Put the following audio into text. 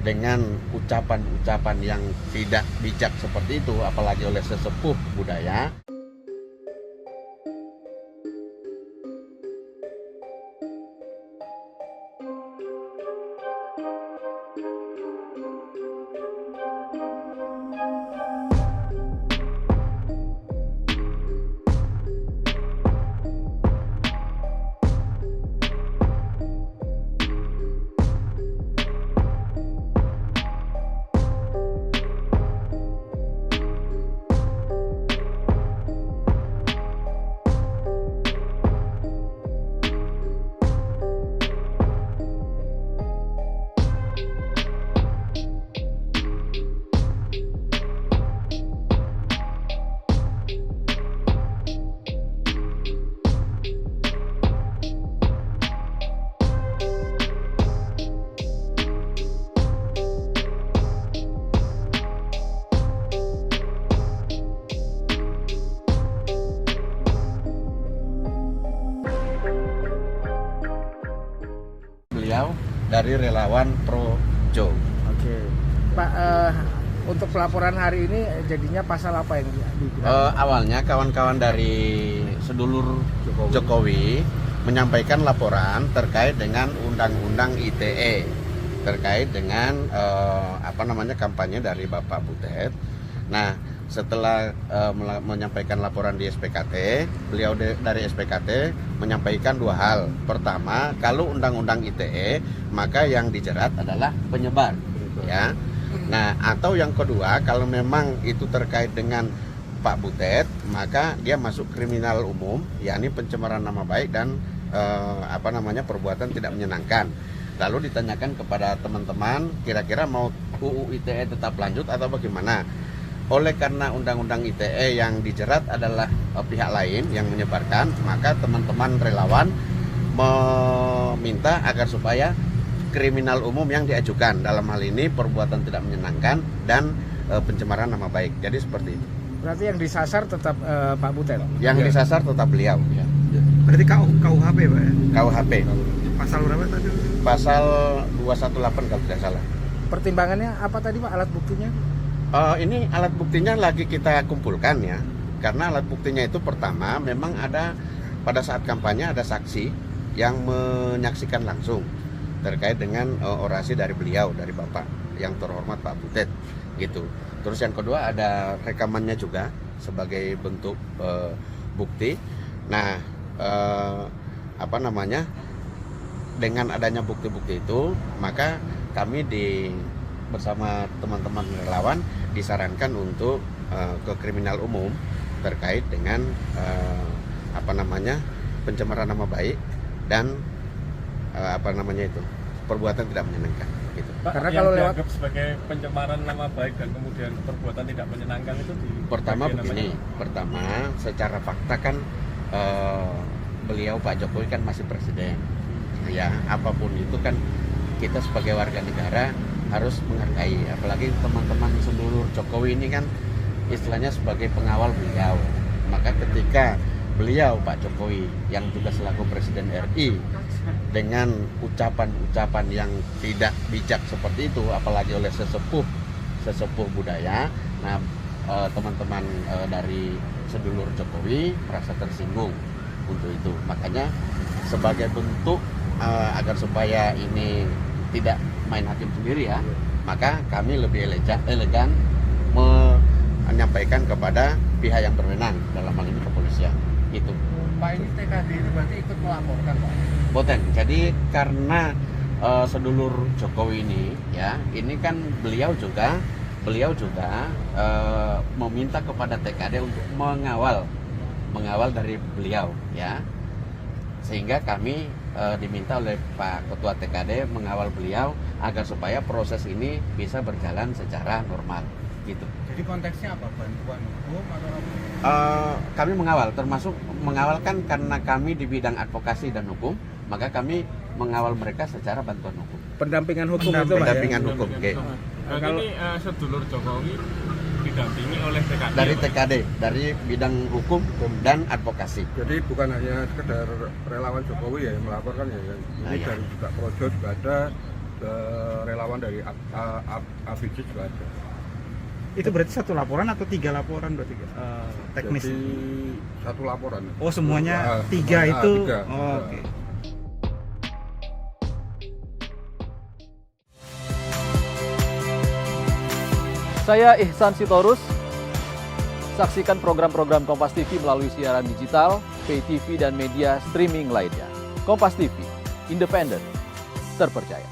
dengan ucapan-ucapan yang tidak bijak seperti itu, apalagi oleh sesepuh budaya. Beliau dari relawan Projo. Oke, Pak, untuk pelaporan hari ini jadinya pasal apa yang Awalnya kawan-kawan dari sedulur Jokowi menyampaikan laporan terkait dengan Undang-Undang ITE, terkait dengan kampanye dari Bapak Butet. Nah, setelah menyampaikan laporan di SPKT, beliau dari SPKT menyampaikan dua hal. Pertama, kalau Undang-Undang ITE, maka yang dijerat adalah penyebar, ya. Nah, atau yang kedua, kalau memang itu terkait dengan Pak Butet, maka dia masuk kriminal umum, yakni pencemaran nama baik dan perbuatan tidak menyenangkan. Lalu ditanyakan kepada teman-teman, kira-kira mau UU ITE tetap lanjut atau bagaimana? Oleh karena Undang-Undang ITE yang dijerat adalah pihak lain yang menyebarkan, maka teman-teman relawan meminta agar supaya kriminal umum yang diajukan, dalam hal ini perbuatan tidak menyenangkan dan pencemaran nama baik. Jadi seperti itu. Berarti yang disasar tetap Pak Butet? Yang disasar tetap beliau. Ya. Berarti KUHP, Pak ya? KUHP. Pasal berapa tadi? Pasal 218 kalau tidak salah. Pertimbangannya apa tadi, Pak, alat buktinya? Ini alat buktinya lagi kita kumpulkan ya, karena alat buktinya itu pertama memang ada pada saat kampanye ada saksi yang menyaksikan langsung terkait dengan orasi dari beliau, dari Bapak yang terhormat Pak Butet gitu. Terus yang kedua ada rekamannya juga sebagai bentuk bukti. Nah, dengan adanya bukti-bukti itu, maka kami bersama teman-teman relawan disarankan untuk ke kriminal umum terkait dengan pencemaran nama baik dan perbuatan tidak menyenangkan gitu. Pak, Karena yang kalau lewat dianggap sebagai pencemaran nama baik dan kemudian perbuatan tidak menyenangkan itu Pertama begini, secara fakta kan beliau Pak Jokowi kan masih presiden. Ya, apapun itu kan kita sebagai warga negara harus menghargai, apalagi teman-teman sedulur Jokowi ini kan istilahnya sebagai pengawal beliau. Maka ketika beliau Pak Jokowi yang juga selaku Presiden RI dengan ucapan-ucapan yang tidak bijak seperti itu, apalagi oleh sesepuh budaya, nah teman-teman dari sedulur Jokowi merasa tersinggung untuk itu. Makanya sebagai bentuk agar supaya ini tidak main hakim sendiri ya, maka kami lebih elegan menyampaikan kepada pihak yang berwenang, dalam hal ini kepolisian itu. Pak, ini TKD itu berarti ikut melaporkan, Pak? Boten. Jadi karena sedulur Jokowi ini ya, ini kan beliau juga meminta kepada TKD untuk mengawal dari beliau ya, sehingga kami diminta oleh Pak Ketua TKD mengawal beliau agar supaya proses ini bisa berjalan secara normal gitu. Jadi konteksnya apa? Bantuan hukum atau Kami mengawal, termasuk mengawalkan karena kami di bidang advokasi dan hukum, maka kami mengawal mereka secara bantuan hukum. pendampingan hukum itu, Pak? Pendampingan hukum. Oke. Ini sedulur Jokowi didampingi oleh TKD. Dari TKD, dari bidang hukum dan advokasi. Jadi bukan hanya sekedar relawan Jokowi ya yang melaporkan ya. Ini Nah, iya. dari juga Projo juga ada, relawan dari ABG juga ada. Itu berarti satu laporan atau 3 laporan berarti teknis? Jadi satu laporan. Oh semuanya 3 itu? Tiga. Oh, oke. Saya Ihsan Sitorus. Saksikan program-program Kompas TV melalui siaran digital, pay TV, dan media streaming lainnya. Kompas TV, independen, terpercaya.